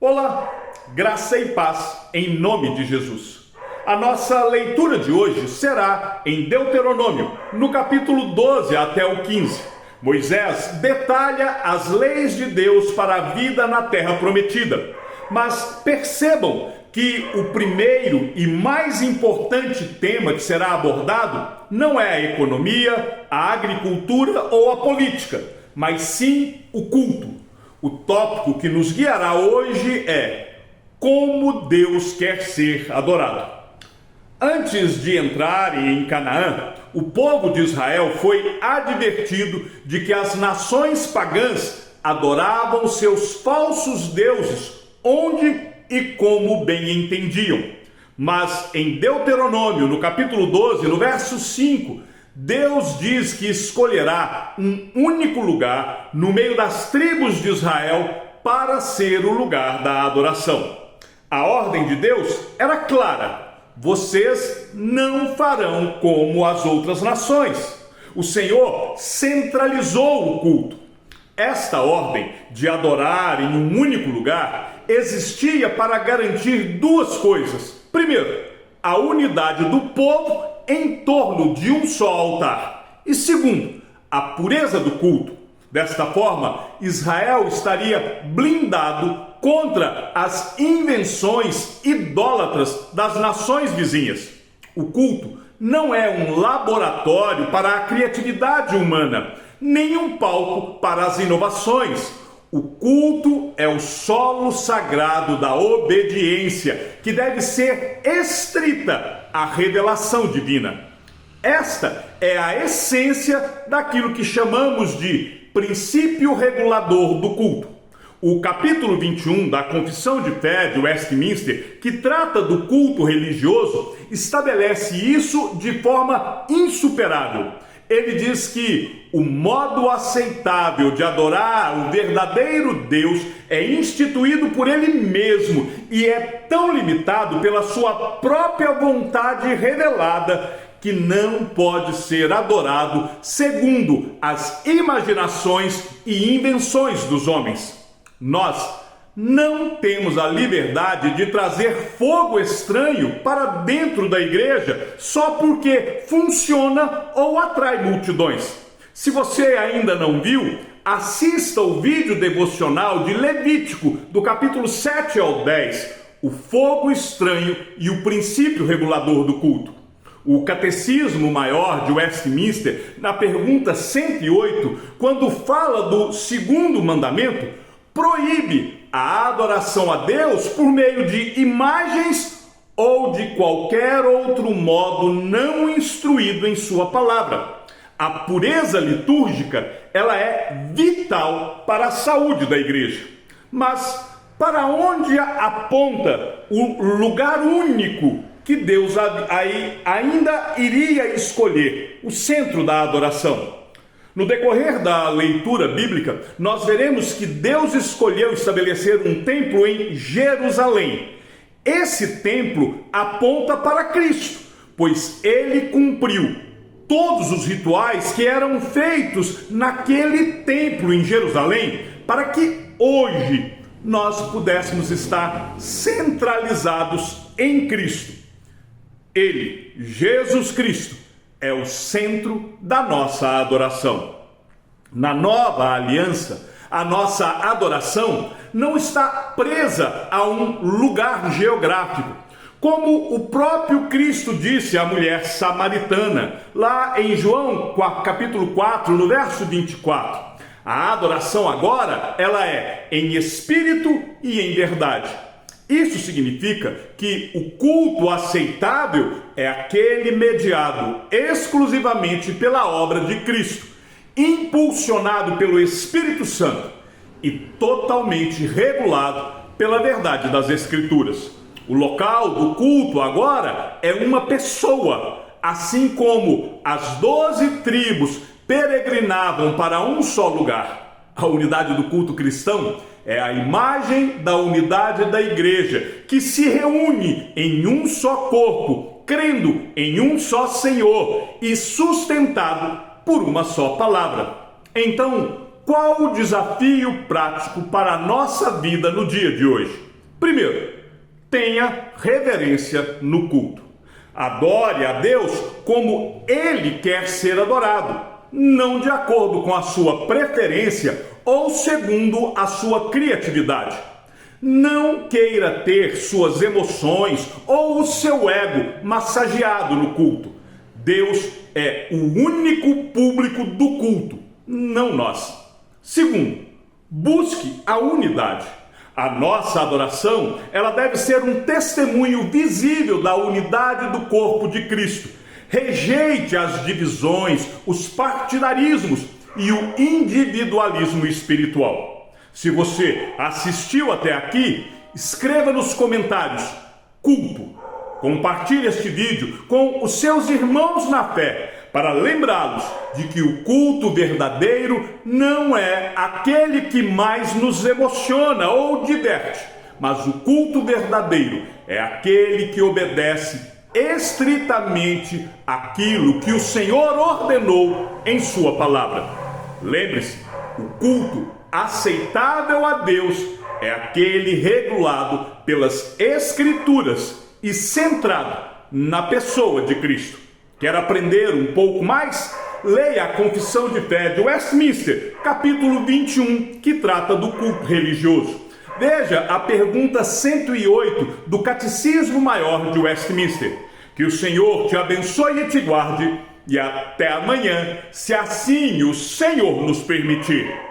Olá, graça e paz em nome de Jesus. A nossa leitura de hoje será em Deuteronômio, no capítulo 12 até o 15. Moisés detalha as leis de Deus para a vida na terra prometida. Mas percebam que o primeiro e mais importante tema que será abordado não é a economia, a agricultura ou a política, mas sim o culto. O tópico que nos guiará hoje é como Deus quer ser adorado. Antes de entrarem em Canaã, o povo de Israel foi advertido de que as nações pagãs adoravam seus falsos deuses onde e como bem entendiam. Mas em Deuteronômio, no capítulo 12, no verso 5, Deus diz que escolherá um único lugar no meio das tribos de Israel para ser o lugar da adoração. A ordem de Deus era clara: vocês não farão como as outras nações. O Senhor centralizou o culto. Esta ordem de adorar em um único lugar existia para garantir duas coisas. Primeiro, a unidade do povo em torno de um só altar. E segundo, a pureza do culto. Desta forma, Israel estaria blindado contra as invenções idólatras das nações vizinhas. O culto não é um laboratório para a criatividade humana, nem um palco para as inovações. O culto é o solo sagrado da obediência, que deve ser estrita à revelação divina. Esta é a essência daquilo que chamamos de princípio regulador do culto. O capítulo 21 da Confissão de Fé de Westminster, que trata do culto religioso, estabelece isso de forma insuperável. Ele diz que o modo aceitável de adorar o verdadeiro Deus é instituído por Ele mesmo e é tão limitado pela sua própria vontade revelada que não pode ser adorado segundo as imaginações e invenções dos homens. Nós não temos a liberdade de trazer fogo estranho para dentro da igreja só porque funciona ou atrai multidões. Se você ainda não viu, assista o vídeo devocional de Levítico, do capítulo 7 ao 10, o fogo estranho e o princípio regulador do culto. O Catecismo Maior de Westminster, na pergunta 108, quando fala do segundo mandamento, proíbe a adoração a Deus por meio de imagens ou de qualquer outro modo não instruído em sua palavra. A pureza litúrgica, ela é vital para a saúde da igreja. Mas para onde aponta o lugar único que Deus ainda iria escolher, o centro da adoração? No decorrer da leitura bíblica, nós veremos que Deus escolheu estabelecer um templo em Jerusalém. Esse templo aponta para Cristo, pois ele cumpriu todos os rituais que eram feitos naquele templo em Jerusalém, para que hoje nós pudéssemos estar centralizados em Cristo. Ele, Jesus Cristo, é o centro da nossa adoração. Na nova aliança, a nossa adoração não está presa a um lugar geográfico. Como o próprio Cristo disse à mulher samaritana, lá em João capítulo 4, no verso 24. A adoração agora, ela é em espírito e em verdade. Isso significa que o culto aceitável é aquele mediado exclusivamente pela obra de Cristo, impulsionado pelo Espírito Santo e totalmente regulado pela verdade das Escrituras. O local do culto agora é uma pessoa, assim como as 12 tribos peregrinavam para um só lugar. A unidade do culto cristão é a imagem da unidade da igreja, que se reúne em um só corpo, crendo em um só Senhor e sustentado por uma só palavra. Então, qual o desafio prático para a nossa vida no dia de hoje? Primeiro, tenha reverência no culto. Adore a Deus como Ele quer ser adorado, não de acordo com a sua preferência ou segundo a sua criatividade. Não queira ter suas emoções ou o seu ego massageado no culto. Deus é o único público do culto, não nós. Segundo, busque a unidade. A nossa adoração, ela deve ser um testemunho visível da unidade do corpo de Cristo. Rejeite as divisões, os partidarismos e o individualismo espiritual. Se você assistiu até aqui, escreva nos comentários culto. Compartilhe este vídeo com os seus irmãos na fé, para lembrá-los de que o culto verdadeiro não é aquele que mais nos emociona ou diverte, mas o culto verdadeiro é aquele que obedece estritamente aquilo que o Senhor ordenou em sua palavra. Lembre-se, o culto aceitável a Deus é aquele regulado pelas Escrituras e centrado na pessoa de Cristo. Quer aprender um pouco mais? Leia a Confissão de Fé de Westminster, capítulo 21, que trata do culto religioso. Veja a pergunta 108 do Catecismo Maior de Westminster. Que o Senhor te abençoe e te guarde, e até amanhã, se assim o Senhor nos permitir.